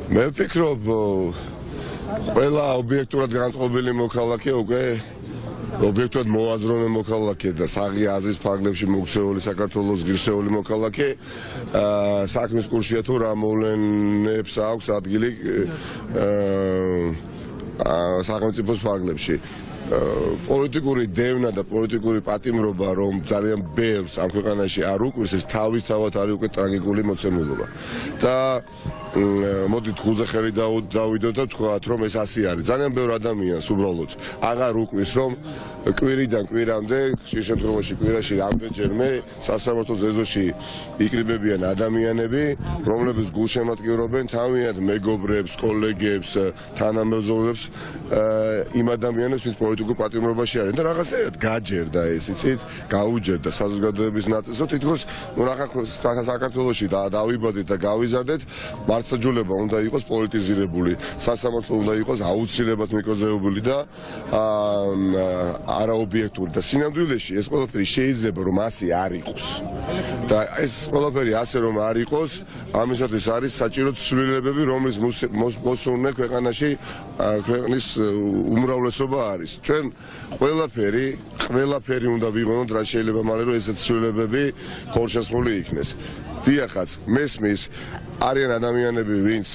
მე ვფიქრობ ყველა ობიექტურად განწყობილი მოქალაქე უკვე ობიექტურად მოაზროვნე მოქალაქე და საღი აზრის ფარგლებში მოქცეული საქართველოს ღირსეული მოქალაქე საქმის კურსია თუ რა მოვლენებს აქვს ადგილი სახელმწიფოს ფარგლებში პოლიტიკური დევნა და პოლიტიკური პატიმრობა რომ ძალიან ბევრს ამ ქვეყანაში არ უკვირს ეს თავისთავად არის უკვე ტრაგიკული მოცემულობა და მოდით გულზე ხელი დავიდოთ და ვთქვათ რომ ეს ასე არის ძალიან ბევრ ადამიანს უბრალოდ აღარ უკვირს რომ კვირიდან კვირამდე ხშირ შემთხვევაში კვირაში რამდენჯერმე სასამართლოს ეზოში იკრიბებიან ადამიანები რომლებიც გულშემატკივრობენ თავიანთ მეგობრებს, კოლეგებს, თანამებრძოლებს იმ ადამიანებს ვინც პოლიტიკურ პატიმრობაში არიან და რაღაცნაირად გაჯერდა ეს იცით გაუჯერდა საზოგადოების ნაწილს თითქოს ნუ რაღაცა საქართველოში დავიბადეთ და გავიზარდეთ მართლმსაჯულება უნდა იყოს პოლიტიზირებული სასამართლო უნდა იყოს აუცილებლად მიკოზეებული და არაობიექტური და სინამდვილეში ეს ყველაფერი შეიძლება რომ ასე არ იყოს და ეს ყველაფერი ასე რომ არ იყოს ამისათვის არის საჭირო ცვლილებები რომლის მოსურნე ქვეყანაში ქვეყნის უმრავლესობა არის ჩვენ ყველაფერი უნდა ვიღონოთ რაც შეიძლება მალე რომ ესეთ ცვლილებები ხორცშესხული იქნეს დიახაც მესმის არიან ადამიანები ვინც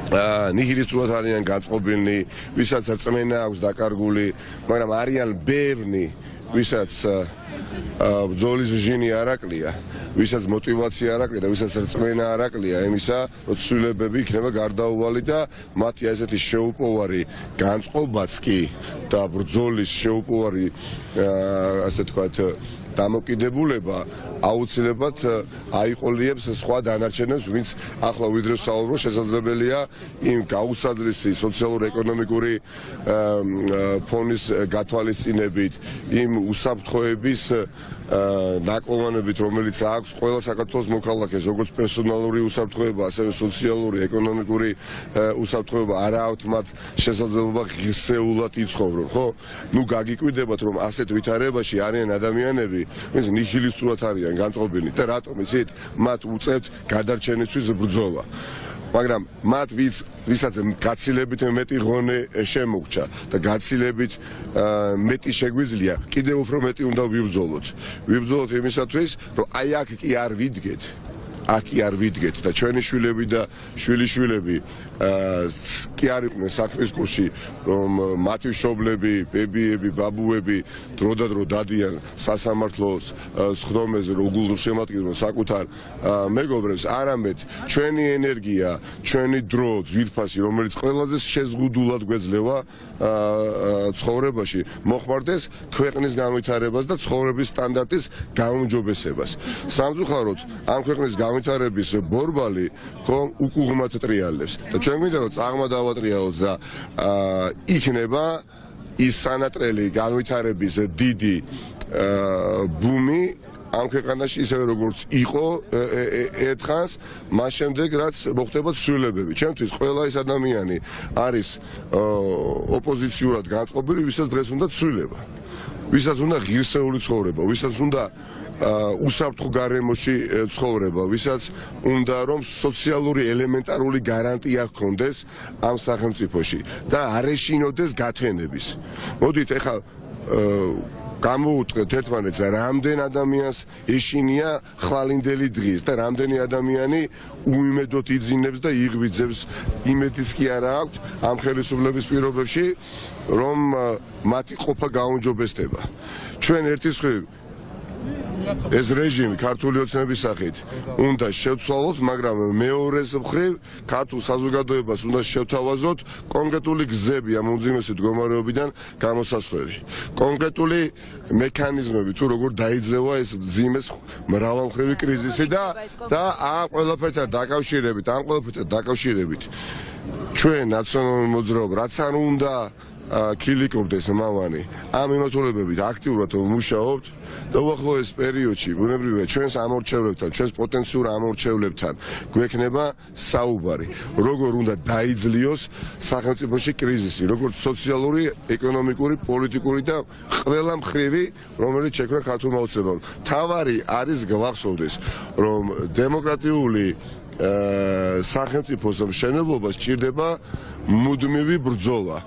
ნიჰილისტურად არიან გაწყობილნი, ვისაც რწმენა აქვს დაკარგული, მაგრამ არიან ბევრნი, ვისაც ბრძოლის ჟინი არ აკლია, ვისაც მოტივაცია არ აკლია და ვისაც რწმენა არ აკლია იმისა, რომ ცვლილებები იქნება გარდაუვალი და მათი ესეთი შეუპოვარი განწყობაც კი და ბრძოლის შეუპოვარი ასე თქვათ დამოკიდებულება აუცილებლად აიყოლიებს სხვა დანარჩენებს, ვინც ახლა ვიდრე საუბრობ, შესაძლებელია იმ გაუსაძრისი სოციალურ-ეკონომიკური ფონის გათვალისწინებით, იმ უსაფრთხოების ნაკლოვანებით, რომელიც აქვს ყველა საქართველოს მოქალაქეს, როგორც პერსონალური უსაფრთხოება, ასევე სოციალური, ეკონომიკური უსაფრთხოება არ აქვთ მათ შესაძლებლობა ღირსეულად იცხოვრონ, ხო? ნუ გაგიკვირდებათ, რომ ასეთ ვითარებაში არიან ადამიანები, ვინც ნიჰილისტურად არიან განწყობილნი და რატომ იცით მათ უწევთ გადარჩენისთვის ბრძოლა. მაგრამ მათ ვისაც გაცილებით მეტი ღონე შემოგჩა და გაცილებით მეტი შეგვიძლია, კიდევ უფრო მეტი უნდა ვიბრძოლოთ. ვიბრძოლოთ იმისათვის, რომ აი აქ კი არ ვიდგეთ. აქ კი არ ვიდგეთ და ჩვენი შვილები და შვილიშვილები კი არ იყვნენ საქმის კურსში, რომ მათი მშობლები, ბებიები, ბაბუები დროდადრო დადიან სასამართლოს სხდომაზე, რომ უგულშემატკივრონ საკუთარ მეგობრებს, არამედ ჩვენი ენერგია, ჩვენი დრო, ძვირფასი, რომელიც ყველაზე შეზღუდულად გვეძლევა ცხოვრებაში, მოხმარდეს ქვეყნის განვითარებას და ცხოვრების სტანდარტის გაუმჯობესებას. სამწუხაროდ, ამ ქვეყნის განვითარების ბორბალი ხომ უკუღმათ ტრიალებს და ჩვენ გვინდა რომ წაღმა დავატრიალოთ და იქნება ის სანატრელი განვითარების დიდი ბუმი ამ ქვეყანაში ისევე როგორც იყო ერთხანს მას შემდეგ რაც მოხდება ცვლილებები. ჩემთვის ყველა ის ადამიანი არის ოპოზიციურად განწყობილი, ვისაც დღეს უნდა ცვლილება, ვისაც უნდა ღირსეული ცხოვრება, ვისაც უნდა უსაფრთხო გარემოში ცხოვრება, ვისაც უნდა რომ სოციალური ელემენტარული გარანტია ჰქონდეს ამ სახელმწიფოში და არ ეშინოდეს გათენების. მოდით ეხლა გამოუწყეთ ერთმანეთს რამდენ ადამიანს ეშინია ხვალინდელი დღის და რამდენი ადამიანი უიმედოდ იძინებს და იღბიძებს იმედიც კი არა აქვთ ამ ხელისუფლების პირობებში რომ მათი ყოფა გაუმჯობესდება. ჩვენ ერთის მხრივ ეს რეჟიმი ქართული ოცნების სახით უნდა შევცვალოთ, მაგრამ მეორეს მხრივ ქართულ საზოგადოებას უნდა შევთავაზოთ კონკრეტული გზები ამ უმძიმესი მდგომარეობიდან გამოსასვლელი. კონკრეტული მექანიზმები თუ როგორ დაიძლევა ეს მძიმეს მრავალმხრივი კრიზისი და ამ ყველაფერთან დაკავშირებით ჩვენ ნაციონალური მოძრაობა რაც არ უნდა ქილიკობდეს მამანი ამ მიმართულებებით აქტიურად ვმუშაობთ და უახლოეს პერიოდში ბუნებრივია ჩვენს ამორჩევლებთან, ჩვენს პოტენციურ ამორჩევლებთან გვექნება საუბარი, როგორ უნდა დაიძლიოს სახელმწიფოში კრიზისი, როგორც სოციალური, ეკონომიკური, პოლიტიკური და ყველა მხრივი, რომელიც შექმნა ქართულმა ოცნებამ. თავარი არის გვახსოვდეს, რომ დემოკრატიული სახელმწიფოს მშენებლობას სჭირდება მუდმივი ბრძოლა.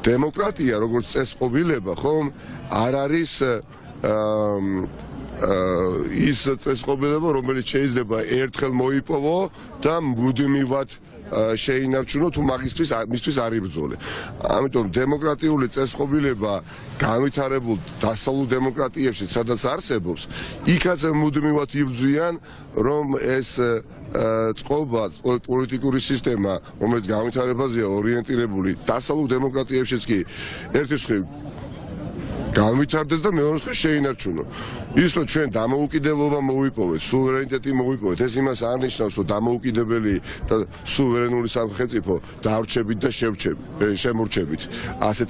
დემოკრატია, როგორც წესწყობილება, ხომ არ არის ის წესწყობილება, რომელიც შეიძლება ერთხელ მოიპოვო და მუდმივად შეინარჩუნო თუ მისთვის არ იბრძოლე. ამიტომ დემოკრატიული წესწყობილება განვითარებულ დასავლურ დემოკრატიებში, სადაც არსებობს, იქაც მუდმივად იბრძვიან, რომ ეს წყობა, პოლიტიკური სისტემა, რომელიც განვითარებაზეა ორიენტირებული, დასავლურ დემოკრატიებშიც კი ერთის მხრივ განვითარდეს და მეორე მხრივ შეინარჩუნო. ის რომ ჩვენ დამოუკიდებლობა მოვიპოვეთ, სუვერენიტეტი მოვიპოვეთ, ეს იმას არ ნიშნავს, რომ დამოუკიდებელი და სუვერენული სახელმწიფო დავრჩებით და შემორჩებით ასეთ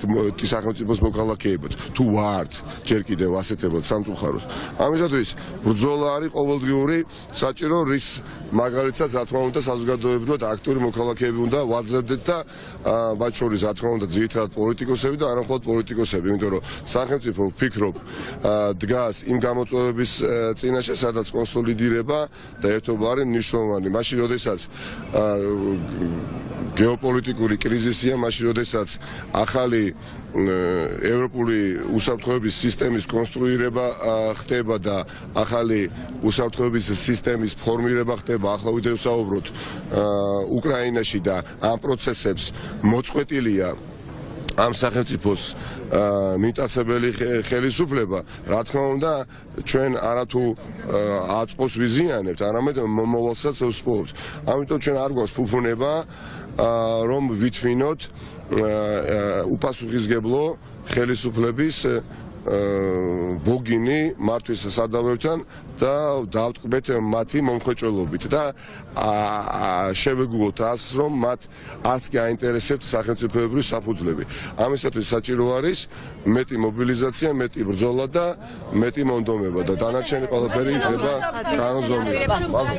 სახელმწიფოს მოქალაქეებად. თუ ვართ ჯერ კიდევ ასეთებად სამწუხაროდ. ამისათვის ბრძოლა არის ყოველდღიური, საჭირო რის მაგალითად რა თქმა უნდა საზოგადოებრივად აქტიური მოქალაქეები უნდა ვაძლევდეთ და მათ შორის რა თქმა უნდა ძირითადად პოლიტიკოსები და არა მხოლოდ პოლიტიკოსები, იმიტომ რომ სახელმწიფო ვფიქრობ დგას იმ გამოწვევების წინაშე, სადაც კონსოლიდირება და ერთობა არის მნიშვნელოვანი. მაშინ, როდესაც გეოპოლიტიკური კრიზისია, მაშინ, როდესაც ახალი ევროპული უსაფრთხოების სისტემის კონსტრუირება ხდება და ახალი უსაფრთხოების სისტემის ფორმირება ხდება, ახლა ვიდრე ვსაუბრობთ უკრაინაში და ამ პროცესებს მოწყვეტილია ამ სახელმწიფოს მიმტაცებელი ხელისუფლება, რა თქმა უნდა, ჩვენ არათუ აწყოს ვიზიანებთ, არამედ მომავალსაც ვსპოვებთ. ამიტომ ჩვენ არ გვაქვს ფუფუნება, რომ ვითვინოთ უპასუხისმგებლო ხელისუფლების ბოგინი მართვის სადავებთან და დავტკბეთ მათი მომხვეჭველობით და შევეგუოთ azt, რომ მათ არც კი აინტერესებთ სახელმწიფოებრივი საფუძვლები. ამისათვის საჭირო არის მეტი მობილიზაცია, მეტი ბრძოლა და მეტი მონდომება და დანარჩენი ყველაფერი იქნება განზომილება.